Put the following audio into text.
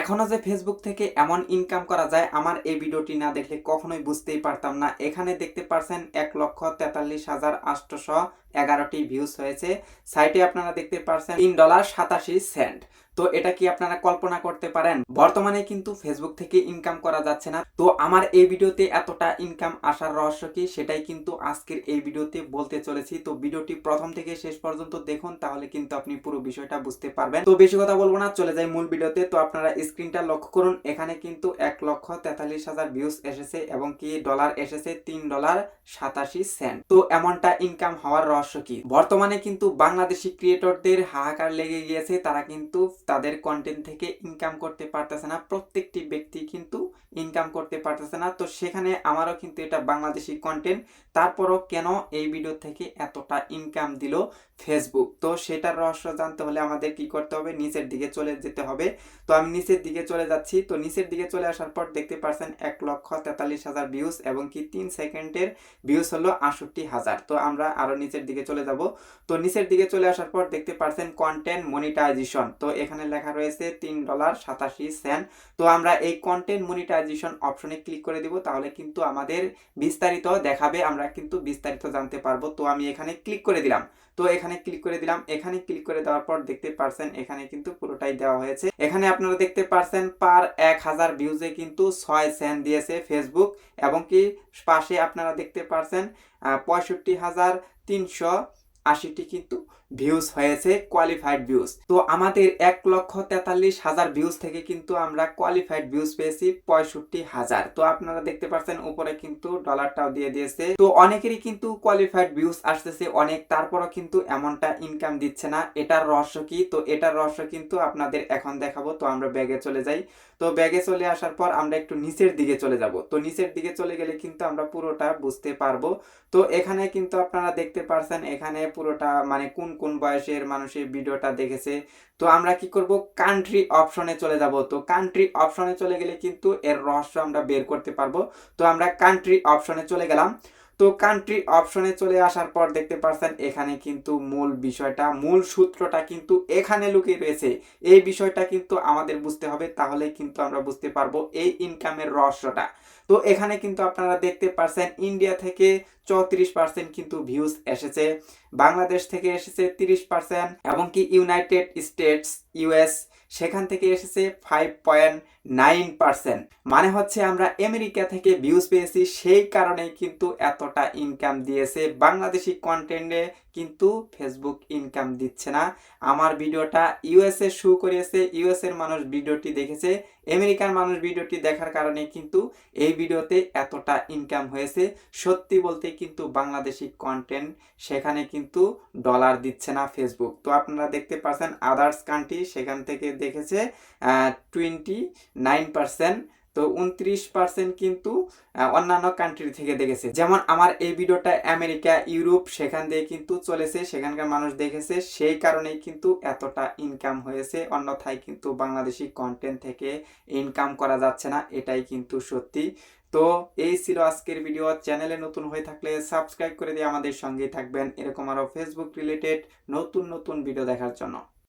এখনো যে ফেসবুক থেকে এমন ইনকাম করা যায় আমার এই ভিডিওটি না দেখলে কখনোই বুঝতেই পারতাম না। এখানে দেখতে পারছেন 1,43,811টি ভিউজ হয়েছে। সাইটে আপনারা দেখতে পারছেন $3.87। তো এটা কি আপনারা কল্পনা করতে পারেন? বর্তমানে কিন্তু ফেসবুক থেকে ইনকাম করা যাচ্ছে না। তো আমার এই ভিডিওতে এতটা ইনকাম আসার রহস্য কি সেটাই কিন্তু আজকের এই ভিডিওতে বলতে চলেছি। তো ভিডিওটি প্রথম থেকে শেষ পর্যন্ত দেখুন, তাহলে কিন্তু আপনি পুরো বিষয়টা বুঝতে পারবেন। তো বেশি কথা বলবো না, চলে যাই মূল ভিডিওতে। তো আপনারা স্ক্রিনটা লক্ষ্য করুন, এখানে কিন্তু 1,43,000 ভিউজ এসেছে এবং কি ডলার এসেছে $3.87। তো এমনটা ইনকাম হওয়ার রহস্য কি? বর্তমানে কিন্তু বাংলাদেশি ক্রিয়েটরদের হাহাকার লেগে গিয়েছে, তারা কিন্তু তাদের কন্টেন্ট থেকে ইনকাম করতে পারতেছে না। প্রত্যেকটি ব্যক্তি কিন্তু ইনকাম করতে পারতেছে না। তো সেখানে আমারও কিন্তু এটা বাংলাদেশি কন্টেন্ট, তারপরও কেন এই ভিডিও থেকে এতটা ইনকাম দিল ফেসবুক? তো সেটার রহস্য জানতে হলে আমাদের কি করতে হবে, নিচের দিকে চলে যেতে হবে। তো আমি নিচের দিকে চলে যাচ্ছি। তো নিচের দিকে চলে আসার পর দেখতে পাচ্ছেন 1,43,000 ভিউজ এবং কি 3 সেকেন্ডের ভিউজ হলো 68,000। তো আমরা আরো নিচের দিকে চলে যাব। তো নিচের দিকে চলে আসার পর দেখতে পাচ্ছেন কন্টেন্ট মনিটাইজেশন। তো এখানে লেখা রয়েছে $3.87। তো আমরা এই কন্টেন্ট মনিটাইজেশন অপশনে ক্লিক করে দিব, তাহলে কিন্তু আমাদের বিস্তারিত দেখাবে, আমরা কিন্তু বিস্তারিত জানতে পারবো। তো আমি এখানে ক্লিক করে দিলাম। তো এখানে ক্লিক করে দিলাম। এখানে ক্লিক করে দেওয়ার পর দেখতে পারছেন এখানে কিন্তু পুরোটাই দেওয়া হয়েছে। এখানে আপনারা দেখতে পারছেন পার 1000 ভিউজে কিন্তু 6 সেন্ট দিয়েছে ফেসবুক এবং কি পাশে আপনারা দেখতে পারছেন 65,380টি কিন্তু ভিউজ হয়েছে, কোয়ালিফাইড ভিউজ। তো আমাদের 1,43,000 ভিউজ থেকে কিন্তু আমরা কোয়ালিফাইড ভিউজ পেয়েছি 65,000। তো আপনারা দেখতে পাচ্ছেন উপরে কিন্তু ডলারটাও দিয়ে দিয়েছে। তো অনেকেরই কিন্তু কোয়ালিফাইড ভিউজ আসতেছে অনেক, তারপরও কিন্তু এমনটা ইনকাম দিচ্ছে না। এটার রহস্য কি? তো এটার রহস্য কিন্তু আপনাদের এখন দেখাবো। তো আমরা ব্যাগে চলে যাই। তো ব্যাগে চলে আসার পর আমরা একটু নিচের দিকে চলে যাব। তো নিচের দিকে চলে গেলে কিন্তু আমরা পুরোটা বুঝতে পারবো। তো এখানে কিন্তু আপনারা দেখতে পারছেন এখানে পুরোটা মানে কোন কোন বয়সের মানুষের ভিডিওটা দেখেছে। তো আমরা কি করব, কান্ট্রি অপশনে চলে যাব। তো কান্ট্রি অপশনে চলে গেলে কিন্তু এর রহস্য আমরা বের করতে পারবো। তো আমরা কান্ট্রি অপশনে চলে গেলাম। তো কান্ট্রি অপশনে চলে আসার পর দেখতে পাচ্ছেন এখানে কিন্তু মূল বিষয়টা, মূল সূত্রটা কিন্তু এখানে লুকিয়ে রয়েছে। এই বিষয়টা কিন্তু আমাদের বুঝতে হবে, তাহলে কিন্তু আমরা বুঝতে পারবো এই ইনকামের রহস্যটা। তো এখানে কিন্তু আপনারা দেখতে পাচ্ছেন ইন্ডিয়া থেকে 34% কিন্তু ভিউজ এসেছে, বাংলাদেশ থেকে এসেছে 30% এবং কি ইউনাইটেড স্টেটস ইউএস সেখান থেকে এসেছে 5.9%। মানে হচ্ছে আমরা আমেরিকা থেকে ভিউজ পেয়েছি, সেই কারণেই কিন্তু এতটা ইনকাম দিয়েছে। বাংলাদেশি কন্টেন্টে কিন্তু ফেসবুক ইনকাম দিচ্ছে না। আমার ভিডিওটা ইউএসএ শো করিয়েছে, ইউএস এর মানুষ ভিডিওটি দেখেছে, আমেরিকার মানুষ ভিডিওটি দেখার কারণে কিন্তু এই ভিডিওতে এতটা ইনকাম হয়েছে। সত্যি বলতে কিন্তু বাংলাদেশি কন্টেন্ট সেখানে কিন্তু ডলার দিচ্ছে না ফেসবুক। তো আপনারা দেখতে পাচ্ছেন আদার্স কান্ট্রি সেখান থেকে দেখেছে 29%। তো 29% কিন্তু অন্যান্য কান্ট্রি থেকে দেখেছে। যেমন আমার এই ভিডিওটা আমেরিকা ইউরোপ সেখান দিয়ে কিন্তু চলেছে, সেখানকার মানুষ দেখেছে, সেই কারণেই কিন্তু এতটা ইনকাম হয়েছে। অন্যথায় কিন্তু বাংলাদেশি কন্টেন্ট থেকে ইনকাম করা যাচ্ছে না, এটাই কিন্তু সত্যি। তো এই ছিল আজকের ভিডিও। চ্যানেলে নতুন হয়ে থাকলে সাবস্ক্রাইব করে দিয়ে আমাদের সঙ্গেই থাকবেন এরকম আরো ফেসবুক রিলেটেড নতুন নতুন ভিডিও দেখার জন্য।